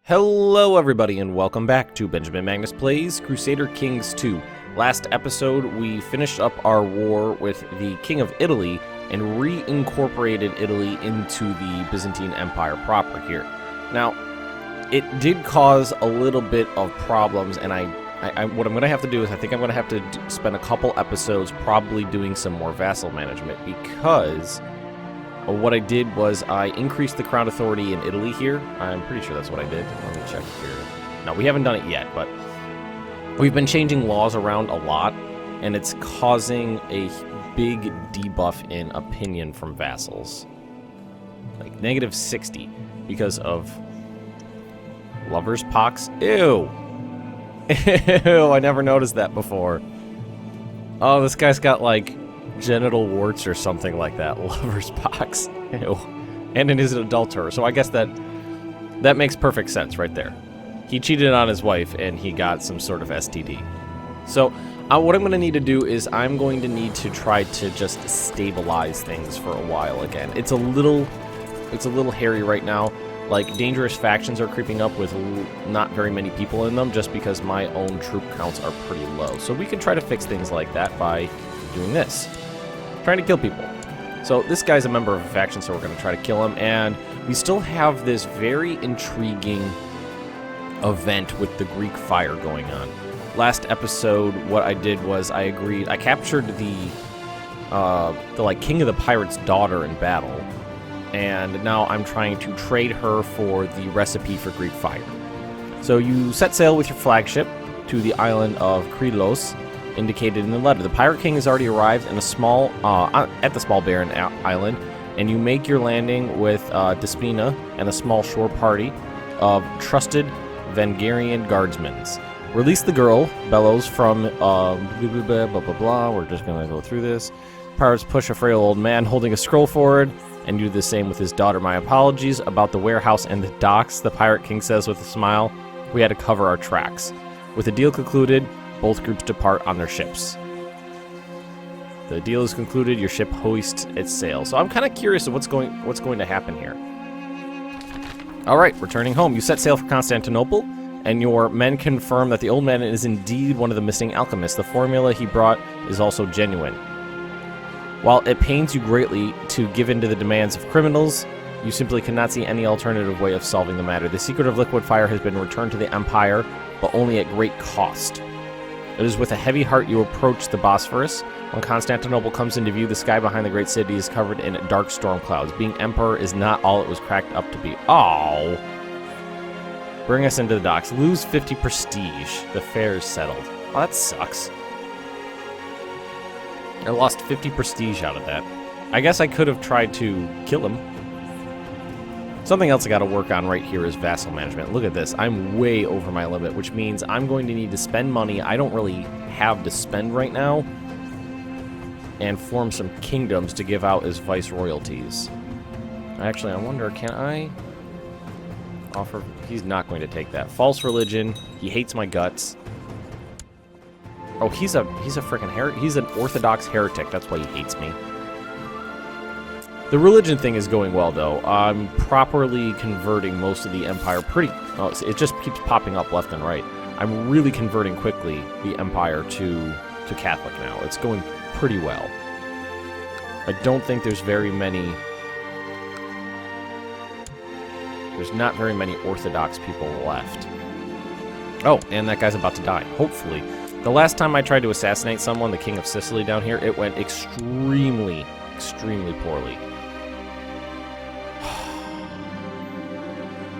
Hello everybody and welcome back to Benjamin Magnus Plays Crusader Kings 2. Last episode we finished up our war with the King of Italy and reincorporated Italy into the Byzantine Empire proper here. Now, it did cause a little bit of problems, and what I'm going to have to do is I think I'm going to have to spend a couple episodes probably doing some more vassal management, because what I did was I increased the crown authority in Italy here. I'm pretty sure that's what I did. Let me check here. No, we haven't done it yet, but we've been changing laws around a lot, and it's causing a big debuff in opinion from vassals. Like -60 because of lover's pox. Ew! Ew, I never noticed that before. Oh, this guy's got like genital warts or something like that. Lover's pox. Ew. And it is an adulterer, so I guess that makes perfect sense right there. He cheated on his wife and he got some sort of STD. So what I'm going to need to do is I'm going to need to try to just stabilize things for a while again. It's a little hairy right now. Like, dangerous factions are creeping up with not very many people in them just because my own troop counts are pretty low. So we can try to fix things like that by doing this. Trying to kill people. So this guy's a member of a faction, so we're going to try to kill him. And we still have this very intriguing event with the Greek fire going on. Last episode, what I did was I captured the like king of the pirates' daughter in battle, and now I'm trying to trade her for the recipe for Greek fire. So you set sail with your flagship to the island of Krylos, indicated in the letter. The pirate king has already arrived in a small at the small barren island, and you make your landing with Despina and a small shore party of trusted Vangarian guardsmen. Release the girl, bellows from blah, blah, blah, blah, blah. We're just going to go through this. Pirates push a frail old man holding a scroll forward, and do the same with his daughter. My apologies about the warehouse and the docks, the pirate king says with a smile. We had to cover our tracks. With the deal concluded, both groups depart on their ships. The deal is concluded, your ship hoists its sail. So I'm kind of curious of what's going to happen here. Alright, returning home. You set sail for Constantinople, and your men confirm that the old man is indeed one of the missing alchemists. The formula he brought is also genuine. While it pains you greatly to give in to the demands of criminals, you simply cannot see any alternative way of solving the matter. The secret of liquid fire has been returned to the Empire, but only at great cost. It is with a heavy heart you approach the Bosphorus. When Constantinople comes into view, the sky behind the great city is covered in dark storm clouds. Being emperor is not all it was cracked up to be. Oh! Bring us into the docks. Lose 50 prestige. The fare is settled. Oh, that sucks. I lost 50 prestige out of that. I guess I could have tried to kill him. Something else I got to work on right here is vassal management. Look at this. I'm way over my limit, which means I'm going to need to spend money I don't really have to spend right now, and form some kingdoms to give out as viceroyalties. Actually, I wonder, can I offer? He's not going to take that. False religion. He hates my guts. Oh, he's a freaking heretic. He's an orthodox heretic. That's why he hates me. The religion thing is going well, though. I'm properly converting most of the empire it just keeps popping up left and right. I'm really converting quickly the empire to Catholic now. It's going pretty well. I don't think there's very many. There's not very many Orthodox people left. Oh, and that guy's about to die. Hopefully. The last time I tried to assassinate someone, the King of Sicily down here, it went extremely, extremely poorly.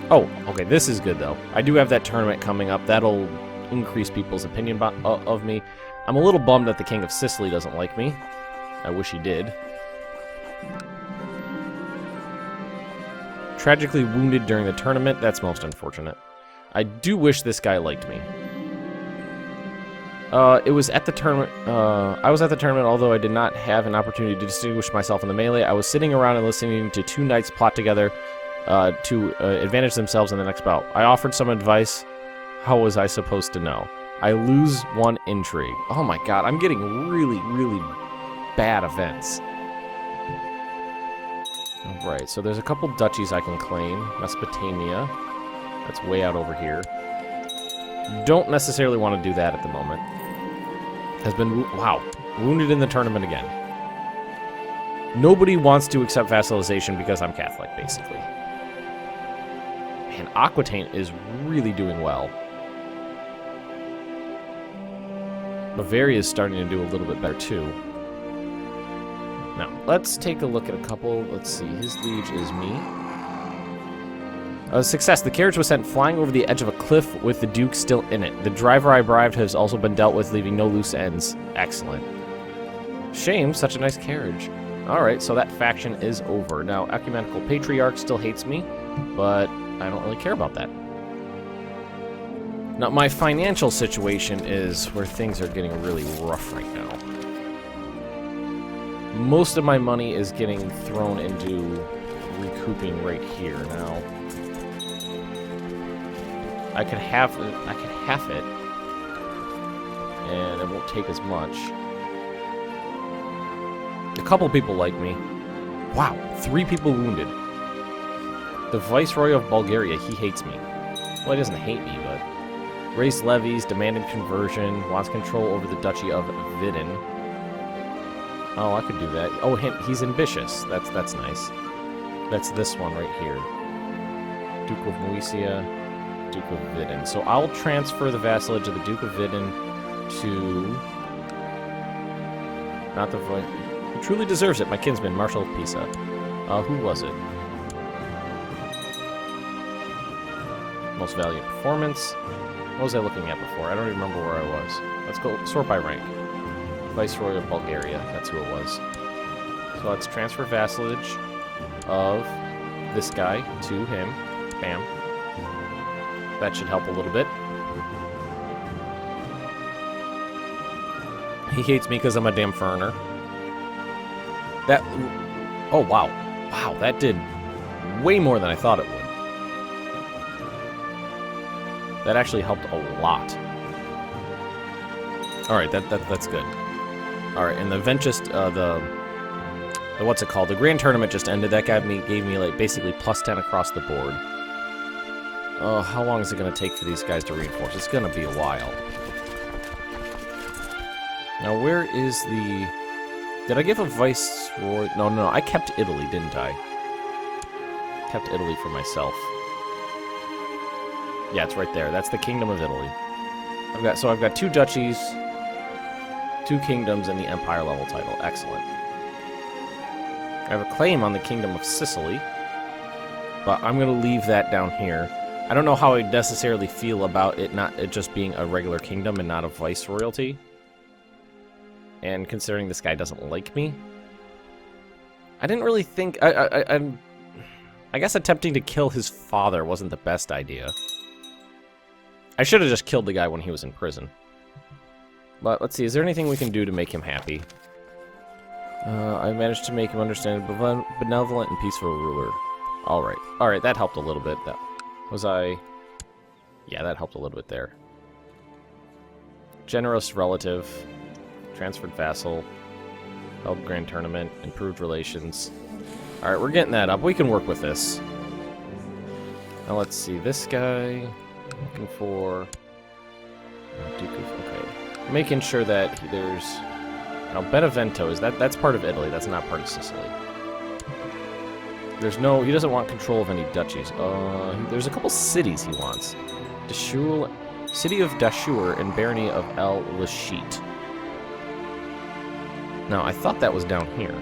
Oh, okay, this is good, though. I do have that tournament coming up. That'll increase people's opinion of me. I'm a little bummed that the King of Sicily doesn't like me. I wish he did. Tragically wounded during the tournament. That's most unfortunate. I do wish this guy liked me. It was at the tournament. I was at the tournament, although I did not have an opportunity to distinguish myself in the melee. I was sitting around and listening to two knights plot together to advantage themselves in the next bout. I offered some advice. How was I supposed to know? I lose one intrigue. Oh my god, I'm getting really, really bad events. Alright, so there's a couple duchies I can claim. Mesopotamia. That's way out over here. Don't necessarily want to do that at the moment. Has been, wow, wounded in the tournament again. Nobody wants to accept vassalization because I'm Catholic, basically. Man, Aquitaine is really doing well. Bavaria is starting to do a little bit better, too. Now, let's take a look at a couple. Let's see, his liege is me. Success. The carriage was sent flying over the edge of a cliff with the Duke still in it. The driver I bribed has also been dealt with, leaving no loose ends. Excellent. Shame, such a nice carriage. Alright, so that faction is over. Now, Ecumenical Patriarch still hates me, but I don't really care about that. Now, my financial situation is where things are getting really rough right now. Most of my money is getting thrown into recouping right here. Now, I could half it, and it won't take as much. A couple people like me. Wow, 3 people wounded. The Viceroy of Bulgaria, he hates me. Well, he doesn't hate me, but... Raised levies, demanded conversion, wants control over the Duchy of Vidin. Oh, I could do that. Oh, he's ambitious. That's nice. That's this one right here. Duke of Moesia, Duke of Vidin. So I'll transfer the vassalage of the Duke of Vidin to... Not the... Who truly deserves it, my kinsman, Marshal of Pisa. Who was it? Most valiant performance. What was I looking at before? I don't even remember where I was. Let's go sort by rank. Viceroy of Bulgaria, that's who it was. So let's transfer vassalage of this guy to him. Bam. That should help a little bit. He hates me because I'm a damn foreigner. That... Oh, wow. Wow, that did way more than I thought it would. That actually helped a lot. Alright, that's good. Alright, and the event just, the what's it called? The Grand Tournament just ended. That gave me like, basically plus 10 across the board. Oh, how long is it going to take for these guys to reinforce? It's going to be a while. Now, where is the... Did I give a viceroy? No, I kept Italy, didn't I? Kept Italy for myself. Yeah, it's right there. That's the Kingdom of Italy. I've got 2 duchies, 2 kingdoms, and the empire level title. Excellent. I have a claim on the Kingdom of Sicily, but I'm going to leave that down here. I don't know how I necessarily feel about it just being a regular kingdom and not a viceroyalty. And considering this guy doesn't like me, I didn't really think... I guess attempting to kill his father wasn't the best idea. I should have just killed the guy when he was in prison. But let's see, is there anything we can do to make him happy? I managed to make him understand a benevolent and peaceful ruler. Alright, that helped a little bit. Yeah, that helped a little bit there. Generous relative. Transferred vassal. Held grand tournament. Improved relations. Alright, we're getting that up. We can work with this. Now let's see, this guy... Looking for... Duke of... Okay. Making sure that there's... Now, Benevento, that's part of Italy. That's not part of Sicily. There's no... He doesn't want control of any duchies. There's a couple cities he wants. Dashur, City of Dashur and Barony of El Lashit. Now, I thought that was down here.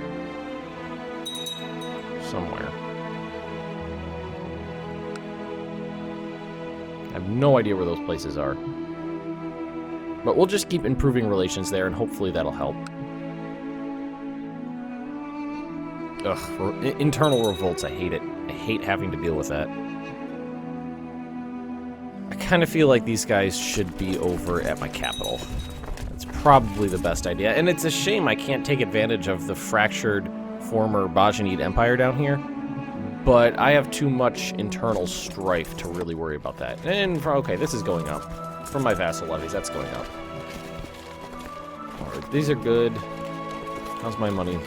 Somewhere. I have no idea where those places are. But we'll just keep improving relations there, and hopefully that'll help. Ugh, internal revolts, I hate it. I hate having to deal with that. I kind of feel like these guys should be over at my capital. That's probably the best idea. And it's a shame I can't take advantage of the fractured former Bajinid Empire down here. But I have too much internal strife to really worry about that. And, okay, this is going up. From my vassal levies, that's going up. Alright, these are good. How's my money?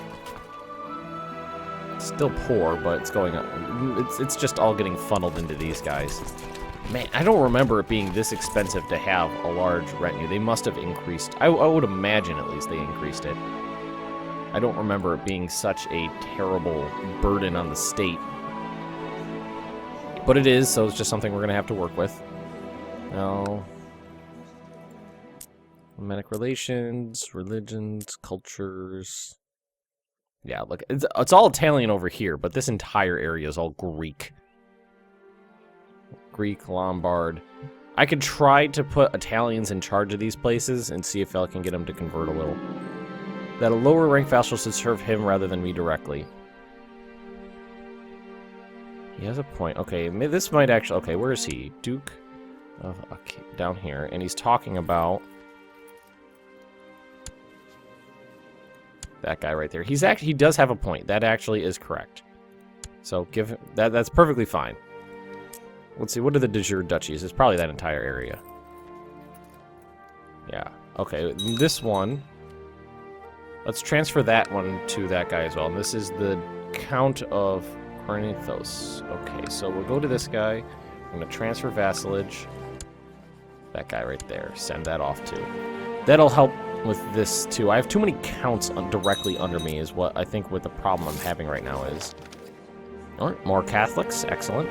It's still poor, but it's going up. It's just all getting funneled into these guys. Man, I don't remember it being this expensive to have a large retinue. They must have increased. I would imagine at least they increased it. I don't remember it being such a terrible burden on the state. But it is, so it's just something we're going to have to work with. No. Romantic relations, religions, cultures. Yeah, look, it's all Italian over here, but this entire area is all Greek. Greek, Lombard. I could try to put Italians in charge of these places and see if I can get them to convert a little. That a lower rank vassal should serve him rather than me directly. He has a point. Okay, this might actually... Okay, where is he? Duke of... Okay, down here. And he's talking about... that guy right there. He does have a point. That actually is correct. So give him... That's perfectly fine. Let's see, what are the de jure duchies? It's probably that entire area. Yeah. Okay, this one... Let's transfer that one to that guy as well. And this is the Count of Corinthos. Okay, so we'll go to this guy. I'm going to transfer vassalage. That guy right there. Send that off too. That'll help with this too. I have too many counts directly under me is what I think what the problem I'm having right now is. Alright, more Catholics. Excellent.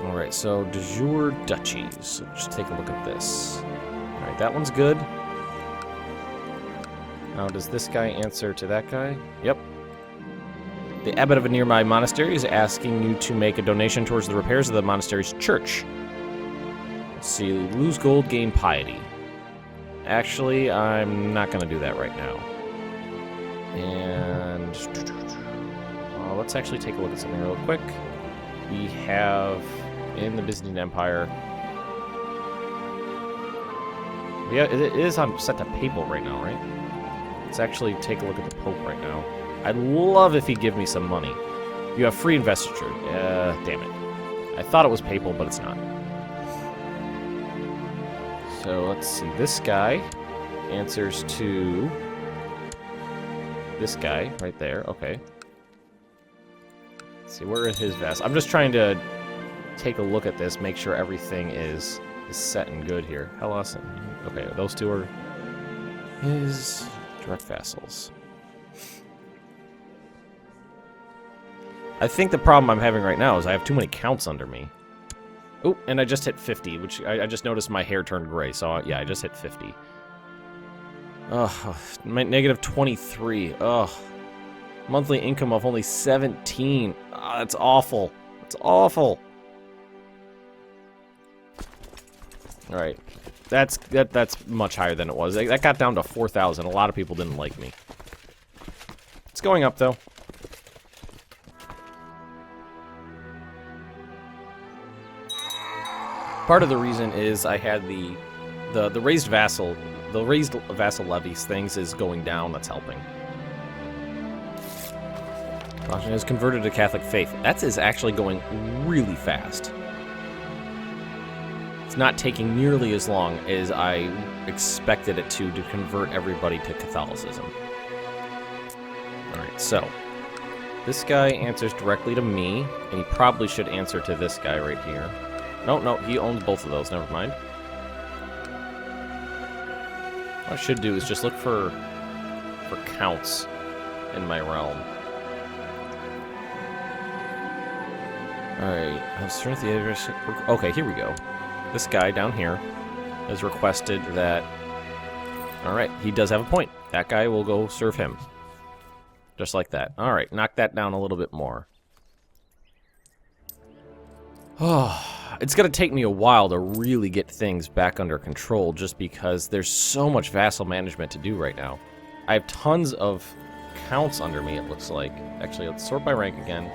Alright, so de jure duchies. So just take a look at this. Alright, that one's good. Now, does this guy answer to that guy? Yep. The abbot of a nearby monastery is asking you to make a donation towards the repairs of the monastery's church. Let's see, lose gold, gain piety. Actually, I'm not going to do that right now. And let's actually take a look at something real quick. We have, in the Byzantine Empire... Yeah, it is on set to papal right now, right? Let's actually take a look at the Pope right now. I'd love if he'd give me some money. You have free investiture. Damn it. I thought it was papal, but it's not. So let's see. This guy answers to this guy right there. Okay. Let's see, where is his vassal? I'm just trying to take a look at this, make sure everything is set and good here. Hellas. Okay, those two are his direct vassals. I think the problem I'm having right now is I have too many counts under me. Oh, and I just hit 50, which I just noticed my hair turned gray, so yeah, I just hit 50. Ugh, negative 23. Ugh. Monthly income of only 17. Oh, that's awful. That's awful. Alright. That's much higher than it was. That got down to 4,000. A lot of people didn't like me. It's going up, though. Part of the reason is I had the raised vassal levies things is going down. That's helping. Washington is converted to Catholic faith. That is actually going really fast. It's not taking nearly as long as I expected it to convert everybody to Catholicism. Alright, so this guy answers directly to me, and he probably should answer to this guy right here. No, he owns both of those, never mind. What I should do is just look for counts in my realm. Alright, okay, here we go. This guy down here has requested that... Alright, he does have a point. That guy will go serve him. Just like that. Alright, knock that down a little bit more. Oh, it's going to take me a while to really get things back under control just because there's so much vassal management to do right now. I have tons of counts under me, it looks like. Actually, let's sort by rank again.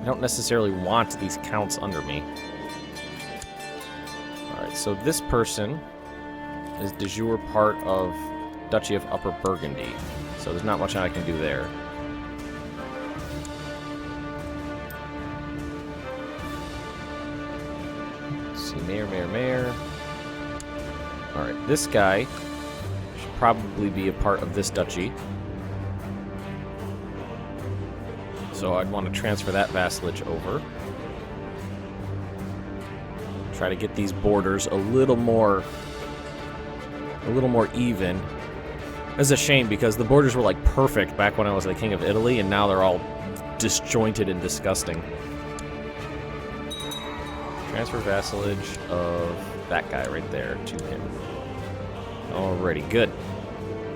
I don't necessarily want these counts under me. Alright, so this person is de jure part of Duchy of Upper Burgundy. So there's not much I can do there. Let's see, mayor. Alright, this guy should probably be a part of this duchy. So I'd want to transfer that vassalage over. Try to get these borders a little more even. It's a shame because the borders were like perfect back when I was the King of Italy, and now they're all disjointed and disgusting. Transfer vassalage of that guy right there to him. Alrighty, good.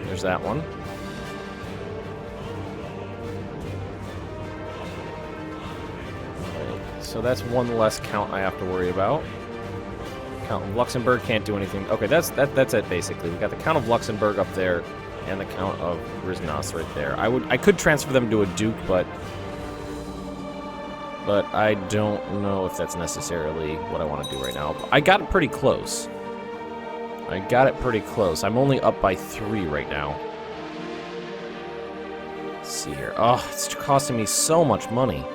There's that one. Right, so that's one less count I have to worry about. Count of Luxembourg can't do anything. Okay, that's it basically. We got the Count of Luxembourg up there, and the Count of Riznos right there. I could transfer them to a duke, but I don't know if that's necessarily what I want to do right now. I got it pretty close. I'm only up by 3 right now. Let's see here. Oh, it's costing me so much money.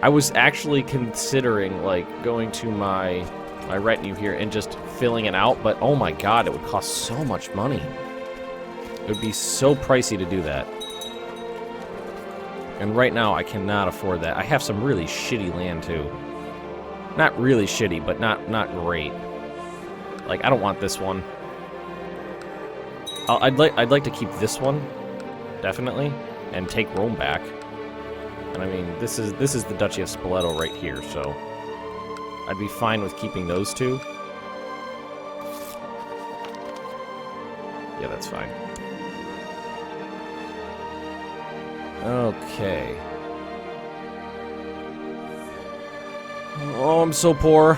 I was actually considering, like, going to my retinue here and just filling it out, but oh my god, it would cost so much money. It would be so pricey to do that. And right now, I cannot afford that. I have some really shitty land, too. Not really shitty, but not great. Like, I don't want this one. I'd like to keep this one, definitely, and take Rome back. And I mean, this is the Duchy of Spoleto right here, so I'd be fine with keeping those two. Yeah, that's fine. Okay. Oh, I'm so poor.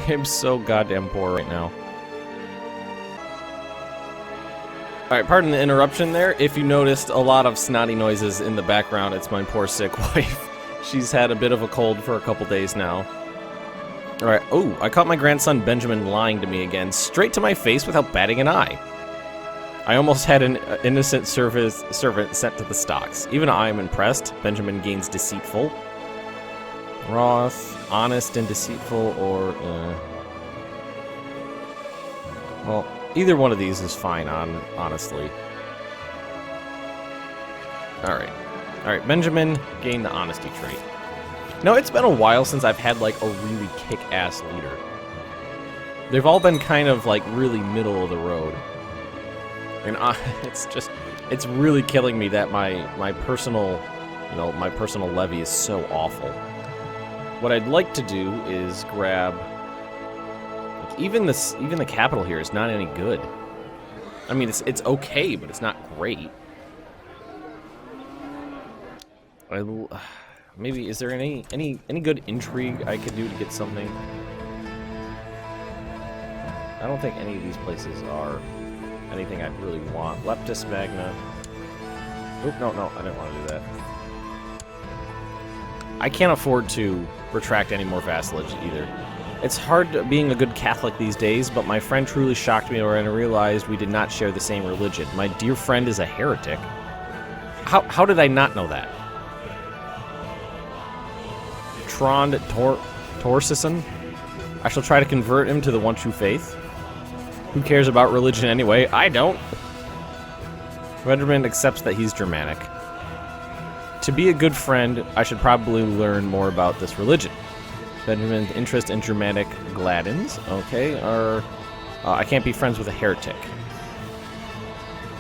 I'm so goddamn poor right now. Alright, pardon the interruption there. If you noticed a lot of snotty noises in the background, it's my poor sick wife. She's had a bit of a cold for a couple days now. Alright, oh, I caught my grandson Benjamin lying to me again, straight to my face without batting an eye. I almost had an innocent servant sent to the stocks. Even I am impressed. Benjamin gains deceitful. Wroth, honest and deceitful, or... Well, either one of these is fine, honestly. Alright. Alright, Benjamin gained the honesty trait. No, it's been a while since I've had, like, a really kick-ass leader. They've all been kind of, like, really middle of the road. And it's really killing me that my personal, my personal levy is so awful. What I'd like to do is grab, like, even the capital here is not any good. I mean, it's okay, but it's not great. Maybe is there any good intrigue I could do to get something? I don't think any of these places are anything I'd really want. Leptis Magna. Oop, no, I didn't want to do that. I can't afford to retract any more vassalage either. It's hard being a good Catholic these days, but my friend truly shocked me when I realized we did not share the same religion. My dear friend is a heretic. How did I not know that? Trond Torsison? I shall try to convert him to the one true faith. Who cares about religion anyway? I don't. Benjamin accepts that he's Germanic. To be a good friend, I should probably learn more about this religion. Benjamin's interest in Germanic Gladins, okay, I can't be friends with a heretic.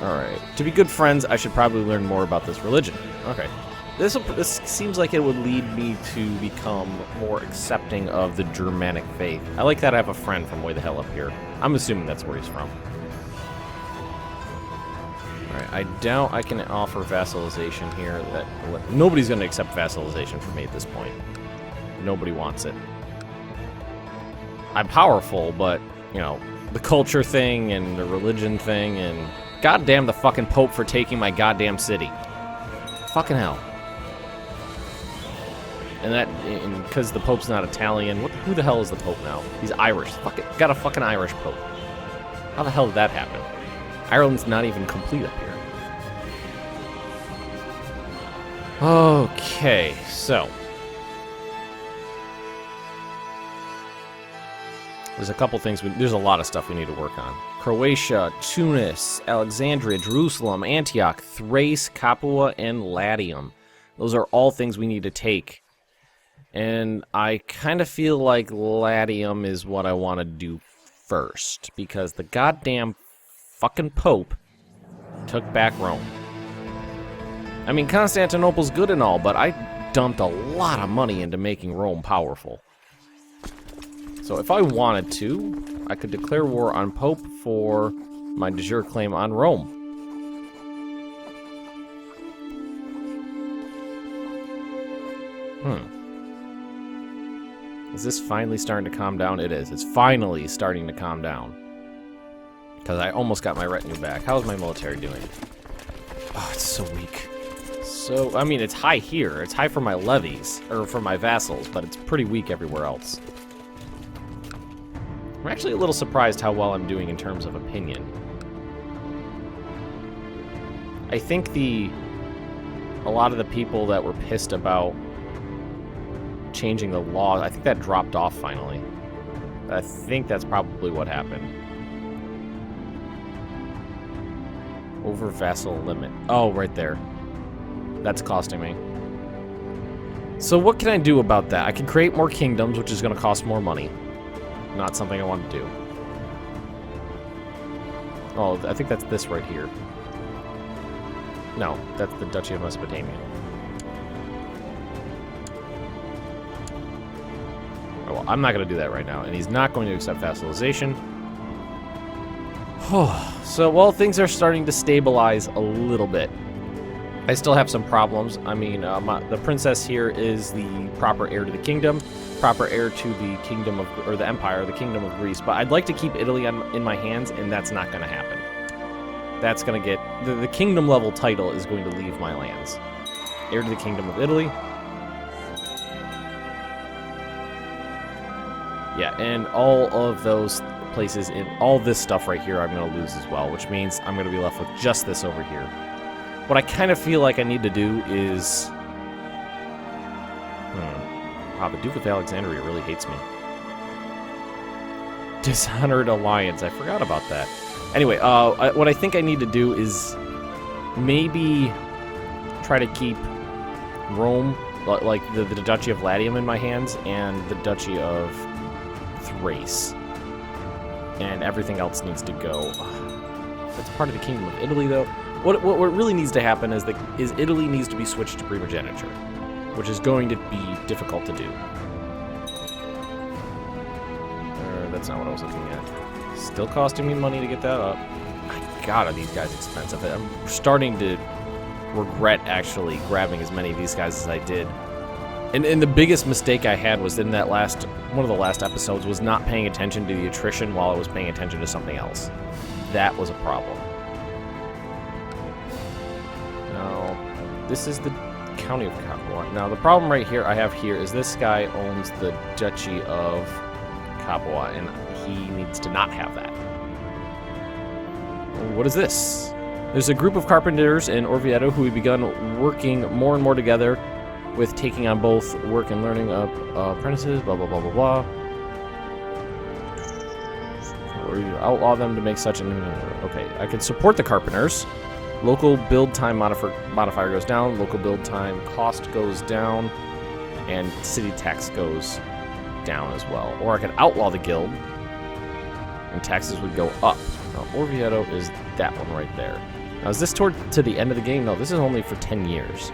Alright. To be good friends, I should probably learn more about this religion. Okay. This seems like it would lead me to become more accepting of the Germanic faith. I like that I have a friend from way the hell up here. I'm assuming that's where he's from. Alright, I doubt I can offer vassalization here. Nobody's going to accept vassalization from me at this point. Nobody wants it. I'm powerful, but, the culture thing and the religion thing and... Goddamn the fucking Pope for taking my goddamn city. Fucking hell. And because the Pope's not Italian, who the hell is the Pope now? He's Irish. Got a fucking Irish Pope. How the hell did that happen? Ireland's not even complete up here. Okay, so. There's a couple things, there's a lot of stuff we need to work on. Croatia, Tunis, Alexandria, Jerusalem, Antioch, Thrace, Capua, and Latium. Those are all things we need to take. And I kind of feel like Latium is what I want to do first, because the goddamn fucking Pope took back Rome. I mean, Constantinople's good and all, but I dumped a lot of money into making Rome powerful. So if I wanted to, I could declare war on Pope for my de jure claim on Rome. Is this finally starting to calm down? It is. It's finally starting to calm down. Because I almost got my retinue back. How's my military doing? Oh, it's so weak. So, I mean, it's high here. It's high for my levies, or for my vassals, but it's pretty weak everywhere else. I'm actually a little surprised how well I'm doing in terms of opinion. I think a lot of the people that were pissed about changing the law, I think that dropped off finally. I think that's probably what happened. Over vassal limit. Oh, right there. That's costing me. So what can I do about that? I can create more kingdoms, which is going to cost more money. Not something I want to do. Oh, I think that's this right here. No, that's the Duchy of Mesopotamia. Oh, well, I'm not going to do that right now, and he's not going to accept vassalization. So, well, things are starting to stabilize a little bit. I still have some problems. I mean, the princess here is the proper heir to the kingdom, proper heir to the kingdom of, or the empire, the kingdom of Greece. But I'd like to keep Italy in my hands, and that's not going to happen. That's going to get, the kingdom level title is going to leave my lands. Heir to the kingdom of Italy. Yeah, and all of those places, in all this stuff right here, I'm going to lose as well, which means I'm going to be left with just this over here. What I kind of feel like I need to do is... Wow, the Duke of Alexandria really hates me. Dishonored Alliance. I forgot about that. Anyway, what I think I need to do is maybe try to keep Rome, like the Duchy of Latium in my hands, and the Duchy of Thrace. And everything else needs to go. That's part of the Kingdom of Italy, though. What really needs to happen is Italy needs to be switched to primogeniture, which is going to be difficult to do. That's not what I was looking at. Still costing me money to get that up. My God, are these guys expensive? I'm starting to regret actually grabbing as many of these guys as I did. And the biggest mistake I had was in that one of the last episodes was not paying attention to the attrition while I was paying attention to something else. That was a problem. Now, this is the county of Capua. Now, the problem right here I have here is this guy owns the Duchy of Capua, and he needs to not have that. What is this? There's a group of carpenters in Orvieto who have begun working more and more together with taking on both work and learning of apprentices, blah, blah, blah, blah, blah. Or you outlaw them to make such an... Okay, I can support the carpenters. Local build time modifier goes down, local build time cost goes down, and city tax goes down as well. Or I can outlaw the guild, and taxes would go up. Now, Orvieto is that one right there. Now, is this to the end of the game? No, this is only for 10 years.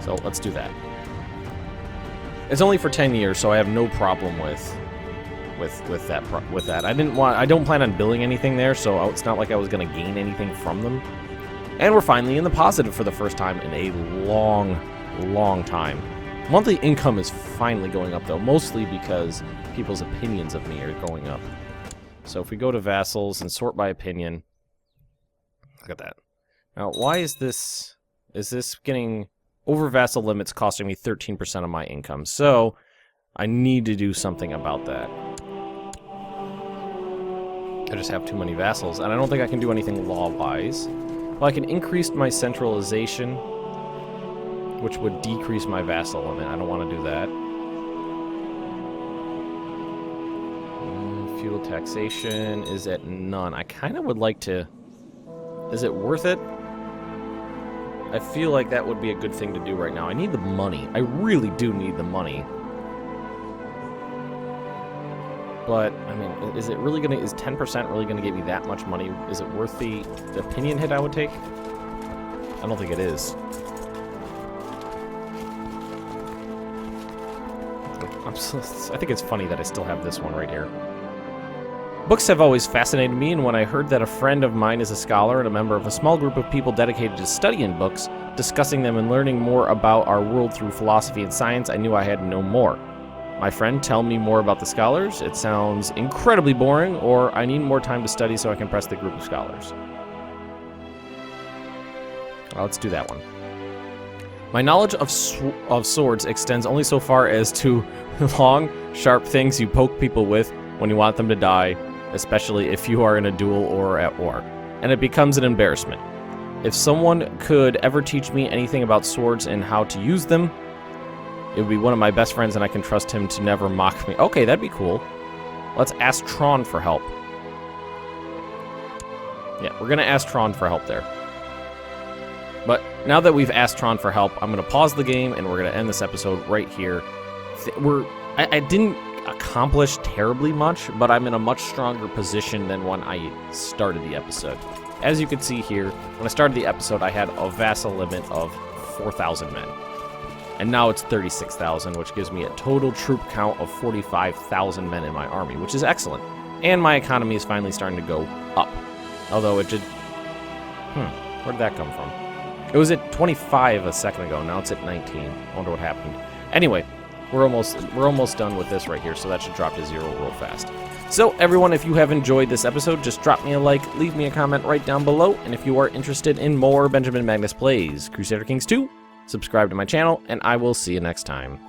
So let's do that. It's only for 10 years, so I have no problem with that. I don't plan on building anything there, so it's not like I was going to gain anything from them. And we're finally in the positive for the first time in a long, long time. Monthly income is finally going up, though, mostly because people's opinions of me are going up. So if we go to vassals and sort by opinion, look at that. Now, why is this? Is this getting over vassal limits costing me 13% of my income? So I need to do something about that. I just have too many vassals, and I don't think I can do anything law-wise. Well, I can increase my centralization, which would decrease my vassal limit. I don't want to do that. Feudal Taxation is at none. I kind of would like to... Is it worth it? I feel like that would be a good thing to do right now. I need the money. I really do need the money. But, I mean, is it really gonna... Is 10% really gonna give me that much money? Is it worth the opinion hit I would take? I don't think it is. I think it's funny that I still have this one right here. Books have always fascinated me, and when I heard that a friend of mine is a scholar and a member of a small group of people dedicated to studying books, discussing them and learning more about our world through philosophy and science, I knew I had to know more. My friend, tell me more about the scholars. It sounds incredibly boring, or I need more time to study so I can impress the group of scholars. Well, let's do that one. My knowledge of swords extends only so far as to long, sharp things you poke people with when you want them to die, especially if you are in a duel or at war, and it becomes an embarrassment. If someone could ever teach me anything about swords and how to use them, it would be one of my best friends, and I can trust him to never mock me. Okay, that'd be cool. Let's ask Tron for help. Yeah, we're gonna ask Tron for help there. But now that we've asked Tron for help, I'm going to pause the game, and we're going to end this episode right here. I didn't accomplish terribly much, but I'm in a much stronger position than when I started the episode. As you can see here, when I started the episode, I had a vassal limit of 4,000 men. And now it's 36,000, which gives me a total troop count of 45,000 men in my army, which is excellent. And my economy is finally starting to go up. Although it did... where did that come from? It was at 25 a second ago. Now it's at 19. I wonder what happened. Anyway, we're almost done with this right here, so that should drop to 0 real fast. So, everyone, if you have enjoyed this episode, just drop me a like, leave me a comment right down below, and if you are interested in more Benjamin Magnus Plays Crusader Kings 2, subscribe to my channel, and I will see you next time.